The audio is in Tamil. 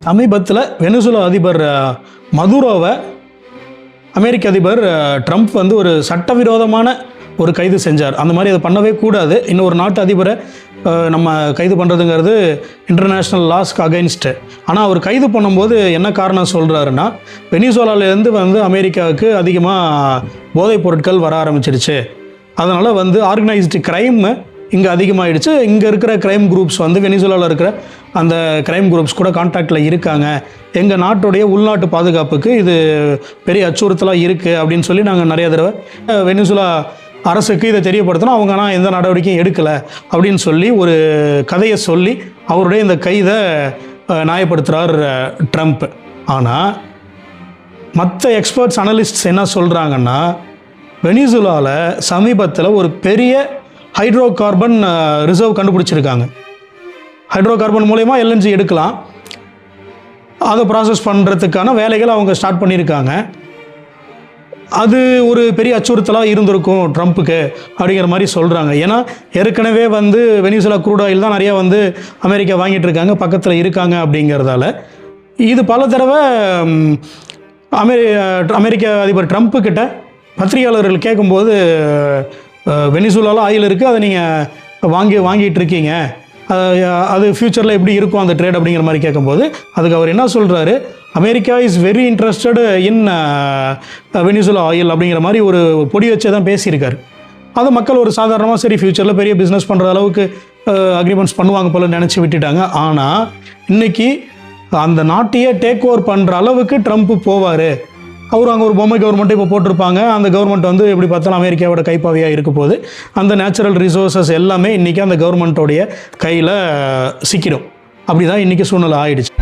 சமீபத்தில் வெனிசுலா அதிபர் மதுரோவை அமெரிக்க அதிபர் ட்ரம்ப் வந்து ஒரு சட்டவிரோதமான ஒரு கைது செஞ்சார். அந்த மாதிரி அதை பண்ணவே கூடாது. இன்னொரு நாட்டு அதிபரை நம்ம கைது பண்ணுறதுங்கிறது இன்டர்நேஷ்னல் லாஸ்க்கு அகைன்ஸ்ட்டு. ஆனால் அவர் கைது பண்ணும்போது என்ன காரணம் சொல்கிறாருன்னா, வெனிசுலாவிலேருந்து வந்து அமெரிக்காவுக்கு அதிகமாக போதைப் பொருட்கள் வர ஆரம்பிச்சிருச்சு. அதனால் வந்து ஆர்கனைஸ்டு க்ரைம் இங்கே அதிகமாகிடுச்சு. இங்கே இருக்கிற க்ரைம் குரூப்ஸ் வந்து வெனிசுலாவில் இருக்கிற அந்த க்ரைம் குரூப்ஸ் கூட கான்டாக்டில் இருக்காங்க. எங்கள் நாட்டுடைய உள்நாட்டு பாதுகாப்புக்கு இது பெரிய அச்சுறுத்தலாக இருக்குது அப்படின்னு சொல்லி நாங்கள் நிறைய தடவை வெனிசுலா அரசுக்கு இதை தெரியப்படுத்தினோம். அவங்க ஆனால் எந்த நடவடிக்கையும் எடுக்கலை அப்படின்னு சொல்லி ஒரு கதையை சொல்லி அவருடைய இந்த கைதை நியாயப்படுத்துகிறார் ட்ரம்ப். ஆனால் மற்ற எக்ஸ்பர்ட்ஸ் அனலிஸ்ட்ஸ் என்ன சொல்கிறாங்கன்னா, வெனிசுலாவில் சமீபத்தில் ஒரு பெரிய ஹைட்ரோ கார்பன் ரிசர்வ் கண்டுபிடிச்சிருக்காங்க. ஹைட்ரோ கார்பன் மூலயமா எல்என்ஜி எடுக்கலாம். அதை ப்ராசஸ் பண்ணுறதுக்கான வேலைகள் அவங்க ஸ்டார்ட் பண்ணியிருக்காங்க. அது ஒரு பெரிய அச்சுறுத்தலாக இருந்திருக்கும் ட்ரம்ப்புக்கு அப்படிங்கிற மாதிரி சொல்கிறாங்க. ஏன்னா ஏற்கனவே வந்து வெனிசுலா க்ரூட் ஆயில் தான் நிறையா வந்து அமெரிக்கா வாங்கிட்டு இருக்காங்க, பக்கத்தில் இருக்காங்க. அப்படிங்கிறதால இது பல தடவை அமெரிக்க அதிபர் ட்ரம்ப்பு கிட்ட பத்திரிகையாளர்கள் கேட்கும்போது, வெனிசுலாவில் ஆயில் இருக்குது, அதை நீங்கள் வாங்கிட்டு இருக்கீங்க, அது ஃப்யூச்சரில் எப்படி இருக்கும் அந்த ட்ரேட் அப்படிங்கிற மாதிரி கேட்கும்போது அதுக்கு அவர் என்ன சொல்கிறாரு, America is very interested in Venezuela oil அப்படிங்கிற மாதிரி ஒரு பொடி வச்சே தான் பேசியிருக்காரு. அதை மக்கள் ஒரு சாதாரணமாக சரி ஃப்யூச்சரில் பெரிய பிஸ்னஸ் பண்ணுற அளவுக்கு அக்ரிமெண்ட்ஸ் பண்ணுவாங்க போல நினச்சி விட்டுட்டாங்க. ஆனால் இன்றைக்கி அந்த நாட்டையே டேக் ஓவர் பண்ணுற அளவுக்கு ட்ரம்ப் போவார். அவர் அங்கே ஒரு பொம்மை கவர்மெண்ட்டை இப்போ போட்டிருப்பாங்க. அந்த கவர்மெண்ட் வந்து எப்படி பார்த்தாலும் அமெரிக்காவோட கைப்பாவையாக இருக்க போது அந்த நேச்சுரல் ரிசோர்ஸஸ் எல்லாமே இன்றைக்கி அந்த கவர்மெண்ட்டோடைய கையில் சிக்கிடும். அப்படி தான் இன்றைக்கி சூழ்நிலை ஆயிடுச்சு.